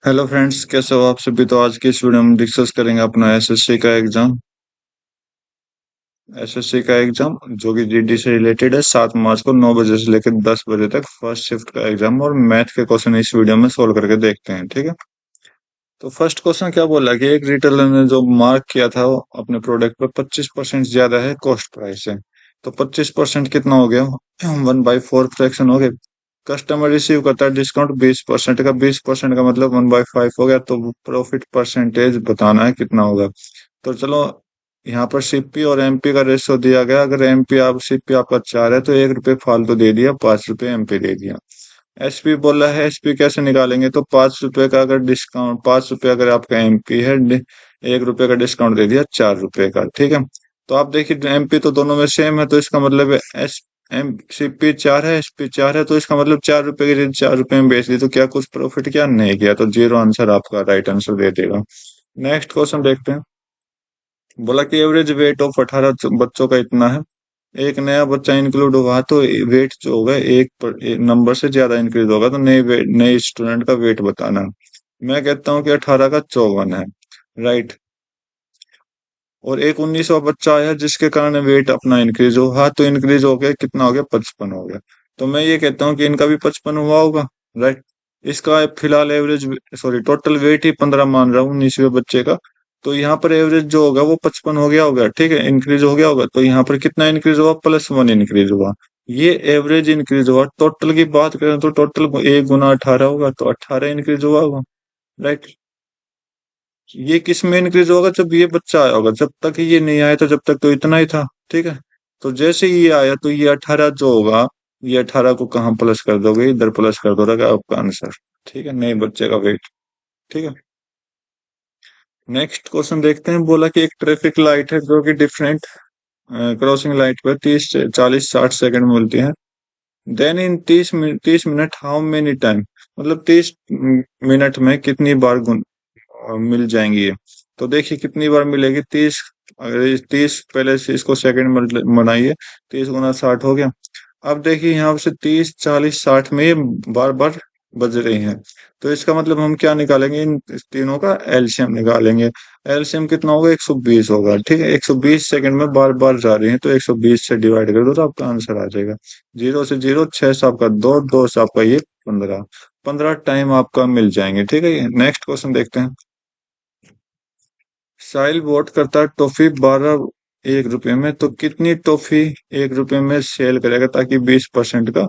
Hello friends, कैसे हो आप सभी। तो आज की इस वीडियो में डिस्कस करेंगे अपना एसएससी का एग्जाम जो कि जीडी से रिलेटेड है। 7 मार्च को 9 बजे से लेकर 10 बजे तक फर्स्ट शिफ्ट का एग्जाम और मैथ के क्वेश्चन इस वीडियो में सोल्व करके देखते हैं, ठीक है। तो फर्स्ट क्वेश्चन क्या बोला कि एक रिटेलर ने जो मार्क किया था वो अपने प्रोडक्ट पर 25% ज्यादा है कॉस्ट प्राइस से। तो 25% कितना हो गया? 1/4 फ्रैक्शन हो गया। कस्टमर रिसीव करता है डिस्काउंट 20% का। 20% का मतलब 1/5 हो गया। तो प्रॉफिट परसेंटेज बताना है कितना होगा। तो चलो, यहाँ पर सीपी और एमपी का रेशियो दिया गया। अगर एमपी आप सीपी आपका 4 है तो 1 रुपये फालतू दे दिया, 5 रुपये एमपी दे दिया। एसपी बोला है, एसपी कैसे निकालेंगे? तो 5 रुपए का अगर डिस्काउंट, 5 रुपए अगर आपका एमपी है, 1 रुपए का डिस्काउंट दे दिया 4 रुपए का, ठीक है। तो आप देखिए एमपी तो दोनों में सेम है, तो इसका मतलब है एस एम सीपी 4 है, एसपी 4 है, तो इसका मतलब 4 रुपए की चीज 4 रुपए में बेच दी। तो क्या कुछ प्रॉफिट किया? नहीं किया। तो जीरो आंसर आपका राइट आंसर दे देगा। नेक्स्ट क्वेश्चन देखते हैं। बोला कि एवरेज वेट ऑफ 18 बच्चों का इतना है। एक नया बच्चा इंक्लूड हुआ तो वेट जो होगा एक नंबर से ज्यादा इंक्रीज होगा। तो नए स्टूडेंट का वेट बताना। मैं कहता हूँ कि 18 का 54 है, राइट। और एक 19वां बच्चा आया जिसके कारण वेट अपना इंक्रीज हुआ, तो इंक्रीज हो गया, कितना हो गया? 55 हो गया। तो मैं ये कहता हूँ कि इनका भी 55 हुआ होगा, राइट। इसका फिलहाल एवरेज, सॉरी, टोटल वेट ही 15 मान रहा हूँ 19वें बच्चे का। तो यहाँ पर एवरेज जो होगा वो 55 हो गया होगा, ठीक है, इंक्रीज हो गया होगा। तो यहाँ पर कितना इंक्रीज हुआ? +1 इंक्रीज हुआ। ये एवरेज इंक्रीज हुआ। टोटल की बात करें तो टोटल 1 × 18 होगा, तो 18 इंक्रीज हुआ होगा, राइट। ये किस में इंक्रीज होगा? जब ये बच्चा आया होगा। जब तक ये नहीं आया था, जब तक तो इतना ही था, ठीक है। तो जैसे ही ये आया तो ये 18 जो होगा, ये 18 को कहाँ प्लस कर दोगे? इधर प्लस कर दो, रहेगा आपका आंसर, ठीक है, नए बच्चे का वेट, ठीक है। नेक्स्ट क्वेश्चन देखते हैं। बोला कि एक ट्रैफिक लाइट है जो कि डिफरेंट क्रॉसिंग लाइट पर 30 40 60 सेकंड मिलती है। Then in 30 minute how many time, मतलब 30 मिनट में कितनी बार मिल जाएंगी ये। तो देखिए कितनी बार मिलेगी? 30। अगर 30 पहले से इसको सेकंड बनाइए, 30 × 60 हो गया। अब देखिए यहाँ से 30 40 60 में ये बार बार बज रही हैं। तो इसका मतलब हम क्या निकालेंगे? इन तीनों का एलसीएम निकालेंगे। एलसीएम कितना होगा? 120 होगा, ठीक है। 120 सेकंड में बार बार जा रही है, तो 120 से डिवाइड कर दो तो आपका आंसर आ जाएगा। 0 से 0, 6 से आपका 2, 2 से आपका ये 15। 15 टाइम आपका मिल जाएंगे, ठीक है। नेक्स्ट क्वेश्चन देखते हैं। साहिल वोट करता है टॉफी 12 1 रुपए में, तो कितनी टॉफी 1 रुपए में सेल करेगा ताकि 20% का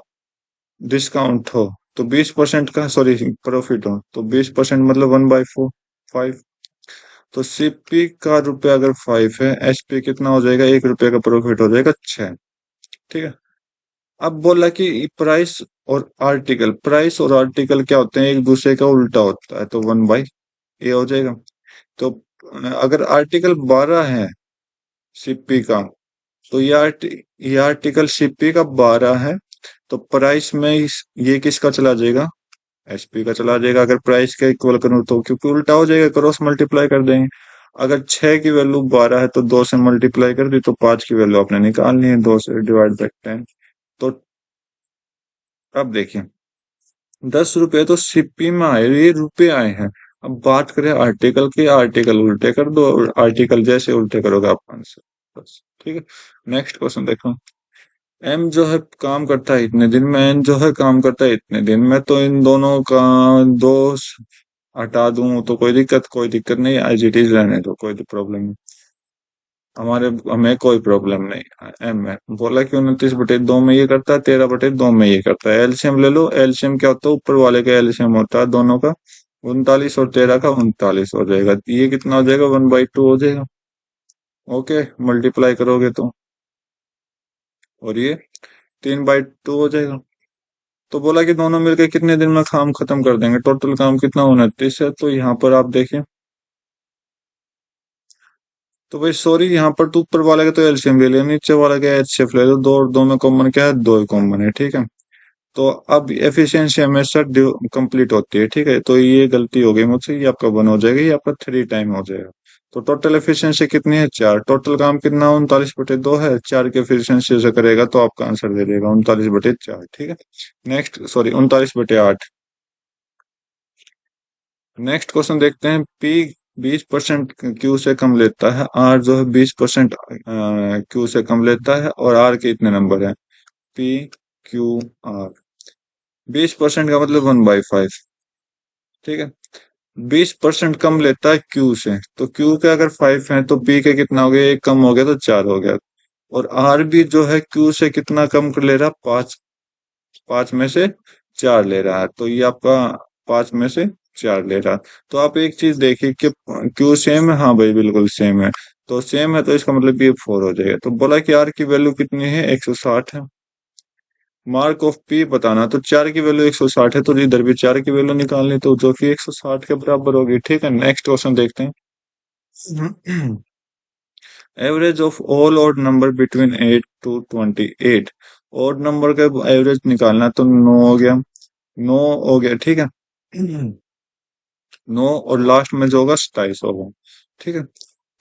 डिस्काउंट हो? तो 20% का, सॉरी, प्रॉफिट हो। तो 20% मतलब 1/4, 5। तो सीपी का रुपया अगर 5 है, एसपी कितना हो जाएगा? 1 रुपए का प्रॉफिट हो जाएगा 6, ठीक है। अब बोला कि प्राइस और आर्टिकल क्या होते हैं? एक दूसरे का उल्टा होता है, तो 1/A हो जाएगा। तो अगर आर्टिकल 12 है सीपी का, तो ये आर्टिकल सीपी का 12 है। तो प्राइस में ये किसका चला जाएगा? एसपी का चला जाएगा। अगर प्राइस का इक्वल करूं तो, क्योंकि उल्टा हो जाएगा, क्रॉस मल्टीप्लाई कर देंगे। अगर 6 की वैल्यू 12 है तो 2 से मल्टीप्लाई कर दी, तो 5 की वैल्यू आपने निकालनी है, 2 से डिवाइड बाई 10। तो अब देखिए, 10 रुपए तो सीपी में आए, ये रुपए आए हैं। अब बात करें आर्टिकल की, आर्टिकल उल्टे कर दो, और आर्टिकल जैसे उल्टे करोगे आपका आंसर, बस, ठीक है। नेक्स्ट क्वेश्चन देखो। एम जो है काम करता है इतने दिन में, एन जो है काम करता है इतने दिन में। तो इन दोनों का दो हटा दूं तो कोई दिक्कत नहीं, एज इट इज रहने दो, कोई प्रॉब्लम नहीं। हमें कोई प्रॉब्लम नहीं। एम है, बोला कि 29/2 में ये करता है, 13/2 में ये करता है। एलसीएम ले लो। एलसीएम क्या होता है? ऊपर वाले का एलसीएम होता है दोनों का। 39 और 13 का 39 हो जाएगा। ये कितना हो जाएगा? 1/2 हो जाएगा। ओके, मल्टीप्लाई करोगे तो, और ये 3/2 हो जाएगा। तो बोला कि दोनों मिलकर कितने दिन में काम खत्म कर देंगे? टोटल काम कितना? 29 है। तो यहाँ पर आप देखिए, तो भाई सॉरी, यहाँ पर तो ऊपर वाले का तो एलसीएम ले लिया, नीचे वाला का एचसीएफ ले लो। दो और दो में कॉमन क्या है? 2 ही कॉमन है, ठीक है। तो अब एफिशिएंसी हमेशा कंप्लीट होती है, ठीक है। तो ये गलती हो गई मुझसे, ये आपका 1 हो जाएगा, ये आपका 3 टाइम हो जाएगा। तो टोटल एफिशिएंसी कितनी है? 4। टोटल काम कितना? 39/2 है। 4 की एफिशिएंसी से करेगा तो आपका आंसर दे देगा 39/4, ठीक है। Next, sorry, 39/8। नेक्स्ट क्वेश्चन देखते हैं। पी 20% क्यू से कम लेता है, आर जो है 20% क्यू से कम लेता है, और आर के इतने नंबर हैं। पी क्यू आर, 20% का मतलब 1/5। ठीक है, 20% कम लेता है क्यू से, तो क्यू के अगर 5 है तो पी के कितना हो गया, एक कम हो गया तो 4 हो गया। और आर भी जो है क्यू से कितना कम कर ले रहा, 5, 5 में से 4 ले रहा है, तो ये आपका 5 में से 4 ले रहा है। तो आप एक चीज देखिए कि क्यू सेम है, हाँ भाई बिल्कुल सेम है, तो सेम है तो इसका मतलब ये 4 हो जाएगा। तो बोला कि आर की वैल्यू कितनी है, 160 है। मार्क ऑफ पी बताना, तो 4 की वैल्यू 160 है, तो इधर भी 4 की वैल्यू निकालनी, तो जो कि 160 के बराबर होगी। ठीक है, नेक्स्ट क्वेश्चन देखते हैं। Average of all odd number between 8 to 28। Odd number का एवरेज निकालना है, तो 9 हो गया, 9 हो गया। ठीक है, 9 और लास्ट में जो होगा 27 होगा। ठीक है,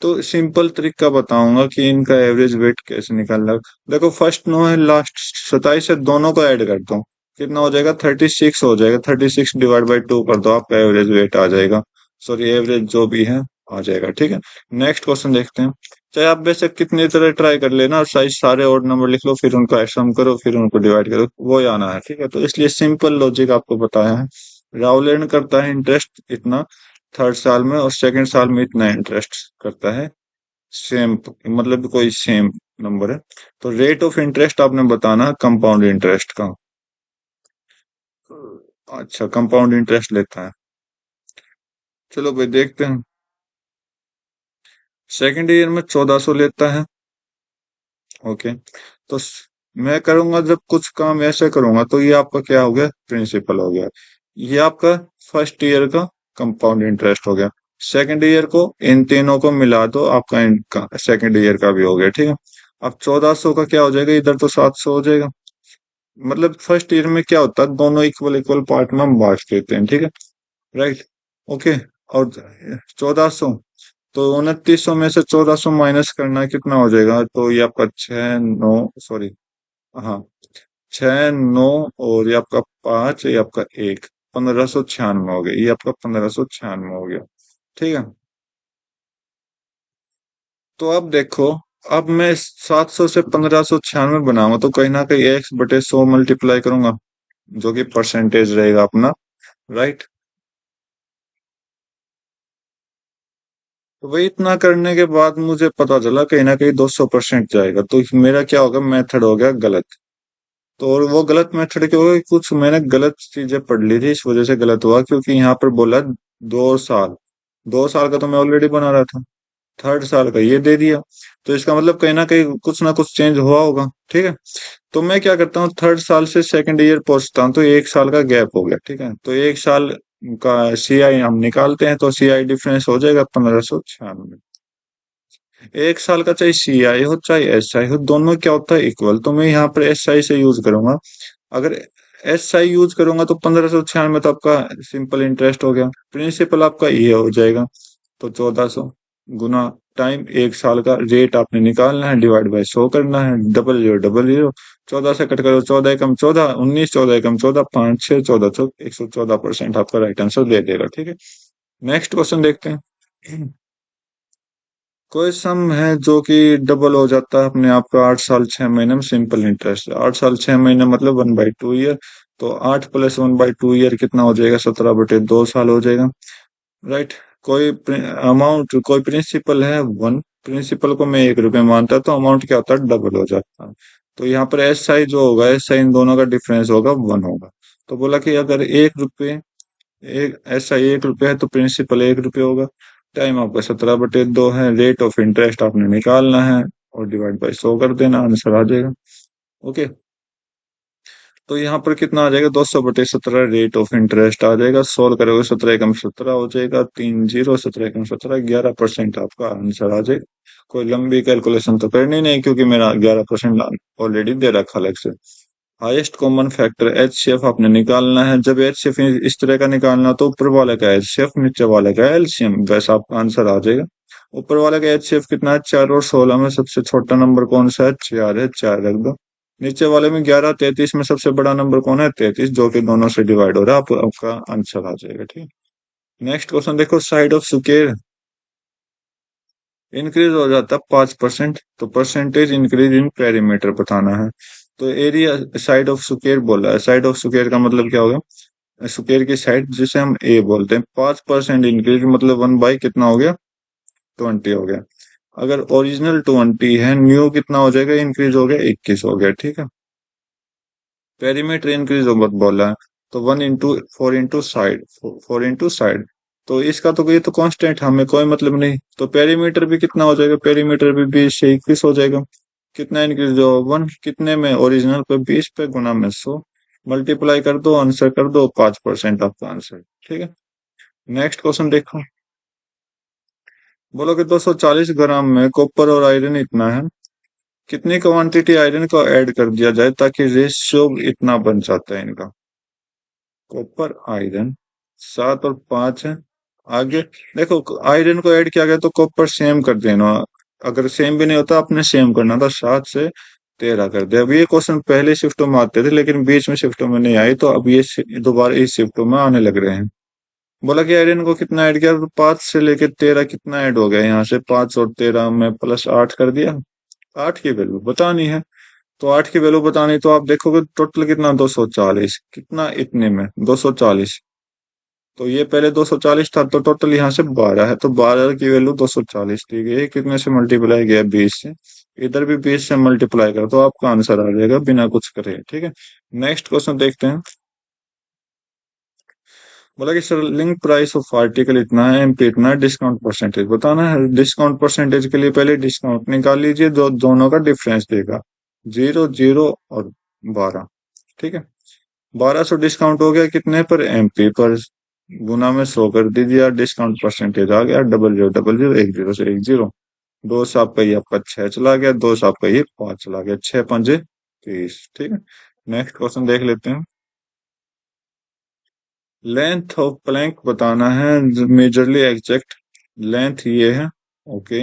तो सिंपल तरीका बताऊंगा कि इनका एवरेज वेट कैसे निकालना। देखो फर्स्ट 9 है, लास्ट 27 है, दोनों को ऐड कर दो, कितना हो जाएगा, 36 हो जाएगा। 36 डिवाइड बाई 2 कर दो, आपका एवरेज वेट आ जाएगा, सॉरी एवरेज जो भी है आ जाएगा। ठीक है, नेक्स्ट क्वेश्चन देखते हैं। चाहे आप बेशक कितनी तरह ट्राई कर लेना, और साइज सारे और नंबर लिख लो, फिर उनका सम करो, फिर उनको डिवाइड करो, वो ही आना है। ठीक है, तो इसलिए सिंपल लॉजिक आपको बताया है। राहुल earn करता है इंटरेस्ट इतना थर्ड साल में, और सेकंड साल में इतना इंटरेस्ट करता है, सेम मतलब कोई सेम नंबर है। तो रेट ऑफ इंटरेस्ट आपने बताना है कंपाउंड इंटरेस्ट का। अच्छा, कंपाउंड इंटरेस्ट लेता है, चलो भाई देखते हैं। सेकंड ईयर में 1400 लेता है। ओके, तो मैं करूंगा जब कुछ काम ऐसे करूंगा, तो ये आपका क्या हो गया, प्रिंसिपल हो गया। ये आपका फर्स्ट ईयर का कंपाउंड इंटरेस्ट हो गया। सेकंड ईयर को इन तीनों को मिला दो, आपका इनका सेकंड ईयर का भी हो गया। ठीक है, अब 1400 का क्या हो जाएगा, इधर तो 700 हो जाएगा। मतलब फर्स्ट ईयर में क्या होता है, दोनों इक्वल इक्वल पार्ट में हम बांट देते हैं। ठीक है, राइट, ओके। और 1400, तो 2900 में से 1400 माइनस करना है, कितना हो जाएगा, तो ये आपका 6 9, सॉरी, हाँ 6 9, और ये आपका 5, ये आपका 1, 1596 हो गया, ये आपका 1596 हो गया। ठीक है, तो अब देखो, अब मैं 700 से 1596 बनाऊंगा, तो कहीं ना कहीं 1/100 मल्टीप्लाई करूंगा, जो कि परसेंटेज रहेगा अपना, राइट। तो वही इतना करने के बाद मुझे पता चला कहीं ना कहीं 200% जाएगा, तो मेरा क्या होगा, मेथड हो गया गलत। तो और वो गलत मेथड क्या होगा, कुछ मैंने गलत चीजें पढ़ ली थी, इस वजह से गलत हुआ, क्योंकि यहाँ पर बोला 2 साल, 2 साल का तो मैं ऑलरेडी बना रहा था, थर्ड साल का ये दे दिया, तो इसका मतलब कहीं ना कुछ चेंज हुआ होगा। ठीक है, तो मैं क्या करता हूँ, थर्ड साल से सेकंड ईयर पहुंचता हूँ, तो 1 साल का गैप हो गया। ठीक है, तो 1 साल का सीआई हम निकालते हैं, तो सीआई डिफरेंस हो जाएगा 1596। 1 साल का चाहे सीआई हो चाहे एसआई हो, दोनों क्या होता है, इक्वल, तो मैं यहाँ पर एसआई से यूज करूंगा। अगर एसआई यूज करूंगा तो 1596 तो आपका सिंपल इंटरेस्ट हो गया, प्रिंसिपल आपका ये हो जाएगा। तो 1400 गुना टाइम 1 साल का रेट आपने निकालना है, डिवाइड बाय 100 करना है, 0000। 14 से कट करो, 14 एकम 14, 19, 14 एकम 14, 5 6 14, 114% आपका राइट आंसर दे देगा। ठीक है, नेक्स्ट क्वेश्चन देखते हैं। कोई सम है जो कि डबल हो जाता है अपने आप का 8 साल 6 महीने में, सिंपल इंटरेस्ट। 8 साल 6 महीने मतलब 1/2 ईयर, तो 8 + 1/2 ईयर कितना हो जाएगा, 17/2 साल हो जाएगा, राइट। कोई अमाउंट, कोई प्रिंसिपल है 1, प्रिंसिपल को मैं 1 रुपए मानता, तो अमाउंट क्या होता है, डबल हो जाता है। तो यहाँ पर एस आई जो होगा, एस आई इन दोनों का डिफरेंस होगा 1 होगा। तो बोला कि अगर 1 रुपए, एक ऐसा 1 रुपया है, तो प्रिंसिपल 1 रुपये होगा। टाइम आपका 17/2 है, रेट ऑफ इंटरेस्ट आपने निकालना है, और डिवाइड बाई 100 कर देना, आंसर आ जाएगा। ओके, तो यहाँ पर कितना आ जाएगा, 200/17 रेट ऑफ इंटरेस्ट आ जाएगा। सोल्व करोगे, 17 एकम 17 हो जाएगा, 3 0, 17 एकम 17, 11% आपका आंसर आ जाएगा। कोई लंबी कैलकुलेशन तो करनी नहीं, क्योंकि मेरा 11% ऑलरेडी दे रखा अलग से। हाईएस्ट कॉमन फैक्टर एचसीएफ आपने निकालना है। जब एचसीएफ इस तरह का निकालना, तो ऊपर वाले का एचसीएफ, नीचे वाले का एलसीएम, वैसा आपका आंसर आ जाएगा। ऊपर वाले का एचसीएफ कितना है, 4, और 16 में सबसे छोटा नंबर कौन सा है, 4 है, 4 रख दो। नीचे वाले में 11, 33 में सबसे बड़ा नंबर कौन है, 33, जो कि दोनों से डिवाइड हो रहा है, आपका आंसर आ जाएगा। ठीक है, नेक्स्ट क्वेश्चन देखो, साइड ऑफ स्क्वायर इंक्रीज हो जाता है 5%, तो परसेंटेज इंक्रीज इन पेरीमीटर बताना है। तो एरिया साइड ऑफ स्क्वायर बोला है, साइड ऑफ स्क्वायर का मतलब क्या होगा, स्क्वायर की साइड जिसे हम ए बोलते हैं, 5% इंक्रीज मतलब 1 बाई कितना हो गया, 20 हो गया। अगर ओरिजिनल 20 है, न्यू कितना हो जाएगा, इंक्रीज हो गया 21 हो गया, ठीक है। पेरीमीटर इंक्रीज हो मत बोला है, तो 1 into 4 into side, 4 into side, तो इसका तो ये तो कांस्टेंट, हमें कोई मतलब नहीं, तो पेरीमीटर भी कितना हो जाएगा, पेरीमीटर भी 20 से 21 हो जाएगा। कितना इंक्रीज हो, 1 कितने में, ओरिजिनल पे 20 पे गुना में 100, मल्टीप्लाई कर दो, आंसर कर दो 5% आपका आंसर, ठीक है। नेक्स्ट क्वेश्चन देखो, बोलो कि 240 ग्राम में कॉपर और आयरन इतना है, कितनी क्वांटिटी आयरन को ऐड कर दिया जाए ताकि रेशियो इतना बन जाता है इनका। कॉपर आयरन 7 और 5 है। आगे देखो, आयरन को ऐड किया गया तो कॉपर सेम कर देना, अगर सेम भी नहीं होता आपने सेम करना था, 7 से 13 कर दिया। अब ये क्वेश्चन पहले शिफ्टों में आते थे लेकिन बीच में शिफ्टों में नहीं आए, तो अब ये दोबारा इस शिफ्टों में आने लग रहे हैं। बोला कि आयरन को कितना ऐड किया, तो 5 से लेकर 13 कितना ऐड हो गया, यहाँ से 5 और 13 में +8 कर दिया। 8 की वैल्यू बतानी है, तो 8 की वैल्यू बतानी, तो आप देखोगे टोटल कितना, 240, कितना इतने में 240, तो ये पहले 240 था, तो टोटल यहाँ से 12 है, तो 12 की वैल्यू 240 दी गई है, कितने से मल्टीप्लाई किया, 20 से। इधर भी 20 से मल्टीप्लाई करो तो आपका आंसर आ जाएगा बिना कुछ करे, ठीक है। नेक्स्ट क्वेश्चन देखते हैं, बोला कि सेलिंग प्राइस ऑफ आर्टिकल इतना है, एमपी इतना है, डिस्काउंट परसेंटेज बताना है। डिस्काउंट परसेंटेज के लिए पहले डिस्काउंट निकाल लीजिए, दोनों का डिफरेंस देगा, 0, 0 और 12, ठीक है। 1200 डिस्काउंट हो गया कितने पर, एमपी पर, गुना में 100 कर दीजिए, और डिस्काउंट परसेंटेज आ गया 0000, 10 से 10, दो से आपका ये आपका 6 चला गया, दो से आपका ये 5 चला गया, 6×5 = 30, ठीक है। नेक्स्ट क्वेश्चन देख लेते हैं, लेंथ ऑफ प्लैंक बताना है, मेजरली एग्जैक्ट लेंथ ये है, okay,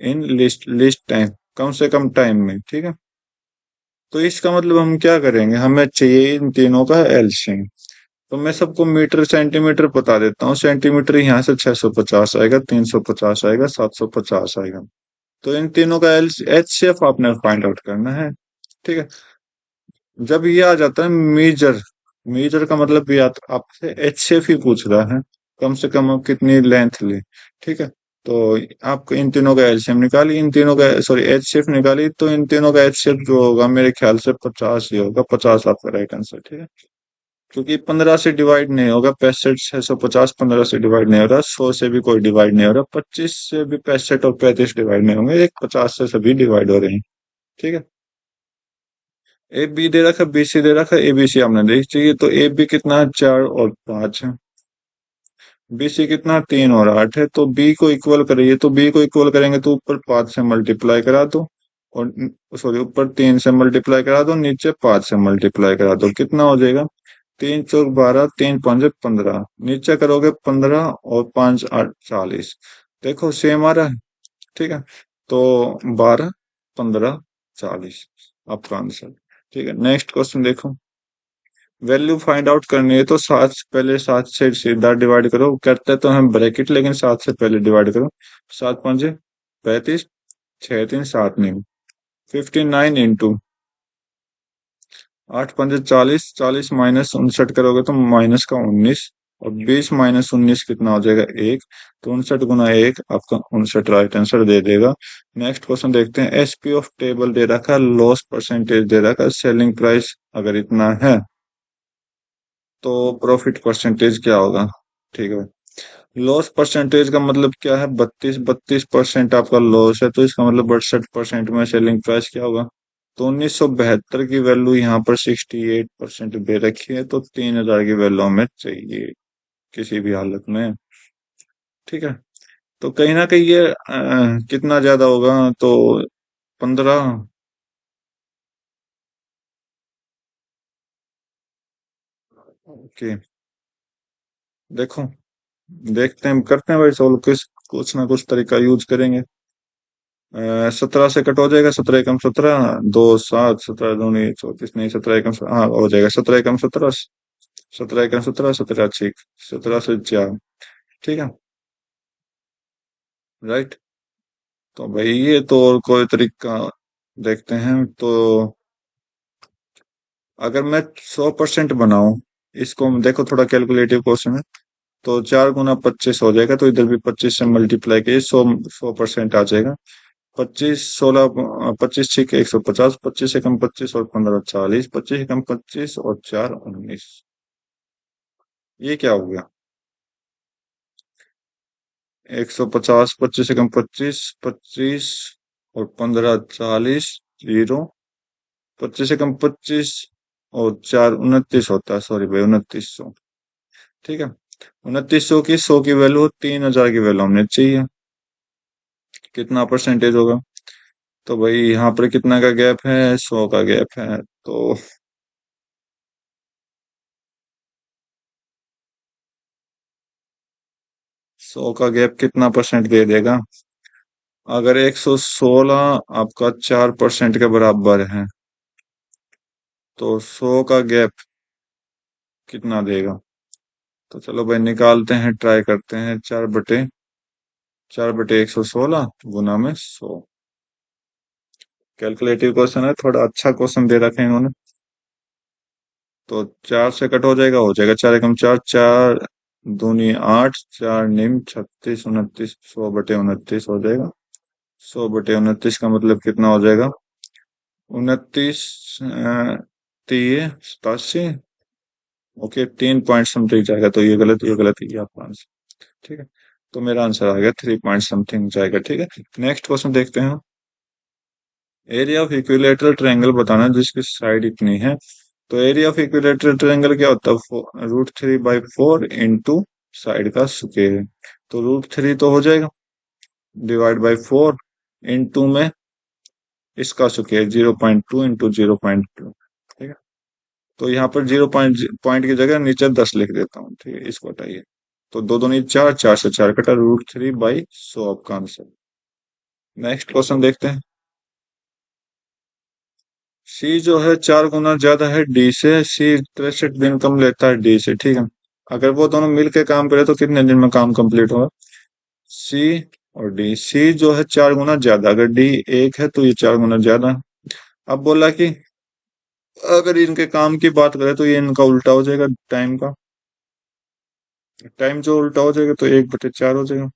in least least time, कम से कम टाइम में, ठीक है। तो इसका मतलब हम क्या करेंगे, हमें चाहिए इन तीनों का एलसीएम, तो मैं सबको मीटर सेंटीमीटर बता देता हूँ। सेंटीमीटर यहाँ से 650 आएगा, 350 आएगा, 750 आएगा, तो इन तीनों का एचसीएफ आपने फाइंड आउट करना है, ठीक है। जब ये आ जाता है मेजर, मेजर का मतलब भी आपसे एचसीएफ ही पूछ रहा है, कम से कम आप कितनी लेंथ ले, ठीक है। तो आपको इन तीनों का एलसीएम निकाली, इन तीनों का सॉरी एचसीएफ निकाली, तो इन तीनों का एचसीएफ जो होगा मेरे ख्याल से 50 ही होगा, 50 आपका राइट आंसर, ठीक है। क्योंकि 15 से डिवाइड नहीं होगा, 65 650 15 से डिवाइड नहीं हो रहा, 100 से भी कोई डिवाइड नहीं हो रहा, 25 से भी 65 और 35 डिवाइड नहीं होंगे, एक 50 से सभी डिवाइड हो रहे हैं, ठीक है। ए बी दे रखा, बी सी दे रखा, ए बी सी आपने देख चाहिए, तो ए बी कितना है, 4 और 5 है, बी सी कितना, 3 और 8 है, तो बी को इक्वल करिए, तो बी को इक्वल करेंगे तो ऊपर 5 से मल्टीप्लाई करा दो, और सॉरी ऊपर 3 से मल्टीप्लाई करा दो, नीचे 5 से मल्टीप्लाई करा दो, कितना हो जाएगा, 3×4 = 12, 3×5 = 15, नीचे करोगे 15 और 5×8 = 40, देखो सेम आ रहा है, ठीक है। तो 12 15 40 आपका आंसर, ठीक है। नेक्स्ट क्वेश्चन देखो, वैल्यू फाइंड आउट करनी है, तो 7 से सीधा डिवाइड करो, करते तो हम ब्रैकेट लेकिन 7 से पहले डिवाइड करो, 7×5 = 35, 6×3 = 7 नहीं, 59 इंटू 8×5 = 40, 40 माइनस 59 करोगे तो -19, और 20 - 19 कितना हो जाएगा, 1, तो 59 × 1 आपका 59 राइट आंसर दे देगा। नेक्स्ट क्वेश्चन देखते हैं, एसपी ऑफ टेबल दे रखा है, लॉस परसेंटेज दे रखा है, सेलिंग प्राइस अगर इतना है तो प्रॉफिट परसेंटेज क्या होगा, ठीक है। लॉस परसेंटेज का मतलब क्या है, 32% आपका लॉस है, तो इसका मतलब 62% में सेलिंग प्राइस क्या होगा, तो 1972 की वैल्यू यहाँ पर 68% दे रखी है, तो 3000 की वैल्यू हमें चाहिए किसी भी हालत में, ठीक है। तो कहीं ना कहीं ये कितना ज्यादा होगा, तो 15, ओके, देखो देखते हैं, करते हैं भाई सोल्व, कुछ ना कुछ तरीका यूज करेंगे। 17 से कट हो जाएगा, 17 × 17, 2 7, 17 × 2 = 24, नहीं 17 × हाँ हो जाएगा, 17 × 17, 17 × 17, 17 × 6, 17 से 4, ठीक है। राइट। तो भाई ये तो और कोई तरीका देखते हैं तो अगर मैं 100% बनाऊं इसको, देखो थोड़ा कैलकुलेटिव क्वेश्चन है। तो 4 गुना 25 हो जाएगा, तो इधर भी 25 से मल्टीप्लाई किए 100% आ जाएगा। 25 16 25 6 150, 25 से कम 25 और 15 40, 25 से कम 25 और 4 19। ये क्या हो गया? 150, 25 से कम 25, 25 और 15 40, जीरो। 25 से कम 25 और 4 29 होता है, सॉरी भाई 2900। ठीक है। 2900 की 100 की वैल्यू 3000 की वैल्यू हमने चाहिए, कितना परसेंटेज होगा? तो भाई यहाँ पर कितना का गैप है? 100 का गैप है। तो 100 का गैप कितना परसेंट दे देगा? अगर 116 आपका 4% के बराबर है तो 100 का गैप कितना देगा? तो चलो भाई निकालते हैं, ट्राई करते हैं। 4/116 गुना में 100। कैलकुलेटिव क्वेश्चन है, थोड़ा अच्छा क्वेश्चन दे रखे हैं इन्होंने। तो 4 से कट हो जाएगा 4 एकम 4, 4 दूनी 8, 4 निम 36 29, 100/29 हो जाएगा। 100/29 का मतलब कितना हो जाएगा? 29 तीय 87। ओके, 3 पॉइंट समथिंग जाएगा, तो ये गलत, ये गलत, ये आपका आंसर। ठीक है। तो मेरा आंसर आ गया 3 पॉइंट समथिंग जाएगा। ठीक है। नेक्स्ट क्वेश्चन देखते हैं। एरिया ऑफ इक्विलेटरल ट्रायंगल बताना जिसकी साइड इतनी है। तो एरिया ऑफ इक्विलेटरल ट्रायंगल क्या होता है? √3/4 इंटू साइड का स्क्वायर। तो √3 तो हो जाएगा, डिवाइड बाई 4 इंटू में इसका स्क्वायर 0.2 इंटू 0.2। ठीक है। तो यहाँ पर जीरो पॉइंट पॉइंट की जगह नीचे 10 लिख देता हूँ। ठीक है, इसको हटाइए। तो दो दूनी 4, 4 से 4 कटा, √3/100 आपका आंसर। नेक्स्ट क्वेश्चन देखते हैं। सी जो है 4 गुना ज्यादा है डी से। सी 63 दिन कम लेता है डी से। ठीक है। अगर वो दोनों मिलके काम करे तो कितने दिन में काम कंप्लीट होगा? सी और डी। सी जो है 4 गुना ज्यादा, अगर डी 1 है तो ये 4 गुना ज्यादा है। अब बोला कि अगर इनके काम की बात करें तो ये इनका उल्टा हो जाएगा, टाइम का। टाइम जो उल्टा हो जाएगा तो 1/4 हो जाएगा।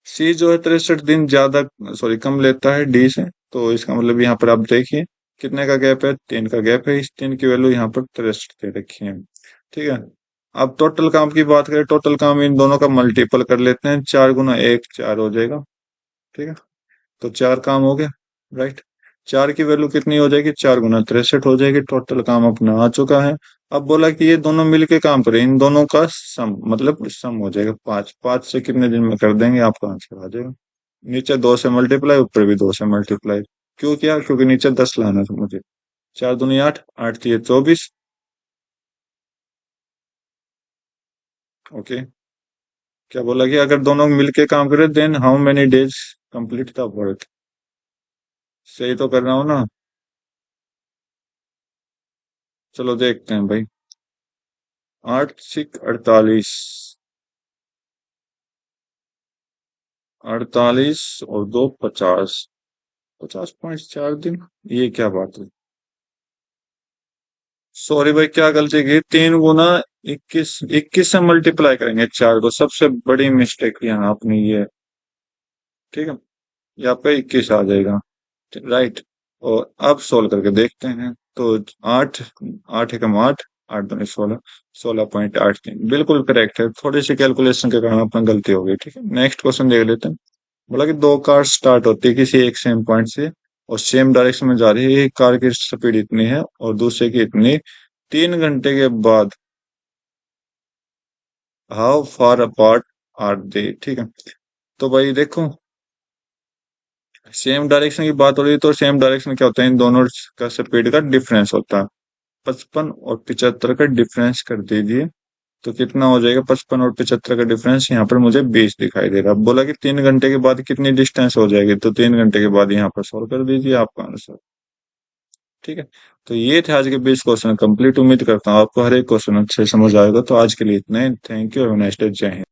सी जो है 63 दिन ज्यादा, सॉरी कम लेता है डी से। तो इसका मतलब यहाँ पर आप देखिए कितने का गैप है? 3 का गैप है। इस 3 की वैल्यू यहाँ पर 63 दे रखी है। ठीक है। अब टोटल काम की बात करें, टोटल काम इन दोनों का मल्टीपल कर लेते हैं। 4 गुना 1 4 हो जाएगा। ठीक है। तो 4 काम हो गया। राइट। 4 की वैल्यू कितनी हो जाएगी? 4 गुना 63 हो जाएगी। टोटल काम अपना आ चुका है। अब बोला कि ये दोनों मिलके काम करें, इन दोनों का सम, मतलब सम हो जाएगा 5। 5 से कितने दिन में कर देंगे? आपका आंसर आ जाएगा। नीचे 2 से मल्टीप्लाई, ऊपर भी 2 से मल्टीप्लाई। क्यों किया? क्योंकि नीचे 10 लाना था मुझे। 4 दूनी 8, 8 तिये 24। ओके। क्या बोला कि अगर दोनों मिलके काम करें then how many days complete the work? सही तो कर रहा हूँ ना? चलो देखते हैं भाई। 8 6 48, 48 और 2 50, 50.4 दिन। ये क्या बात है? सॉरी भाई, क्या गलती की? 3 गुना 21, 21 से मल्टीप्लाई करेंगे 4 को, सबसे बड़ी मिस्टेक यहाँ अपनी ये। ठीक है। यहाँ पे 21 आ जाएगा। राइट। और अब सोल्व करके देखते हैं। तो 8, 8 एकम 8, 8 दूनी 16, 16.83 बिल्कुल करेक्ट है। थोड़ी सी कैलकुलेशन के कारण अपना गलती हो गई। ठीक है। नेक्स्ट क्वेश्चन देख लेते हैं। बोला कि दो कार स्टार्ट होती है किसी एक सेम पॉइंट से और सेम डायरेक्शन में जा रही है। एक कार की स्पीड इतनी है और दूसरे की इतनी। 3 घंटे के बाद how far apart are they? ठीक है। तो भाई देखो, सेम डायरेक्शन की बात हो रही है तो सेम डायरेक्शन क्या होता है? इन दोनों का स्पीड का डिफरेंस होता है। 55 और 75 का डिफरेंस कर दीजिए तो कितना हो जाएगा? 55 और 75 का डिफरेंस यहाँ पर मुझे 20 दिखाई दे रहा है। अब बोला कि 3 घंटे के बाद कितनी डिस्टेंस हो जाएगी? तो 3 घंटे के बाद यहाँ पर सोल्व कर दीजिए आपका आंसर। ठीक है। तो ये थे आज के 20 क्वेश्चन कंप्लीट। उम्मीद करता हूँ आपको हर एक क्वेश्चन अच्छे से समझ आएगा। तो आज के लिए इतना ही। Thank you. Have a nice day. जय हिंद।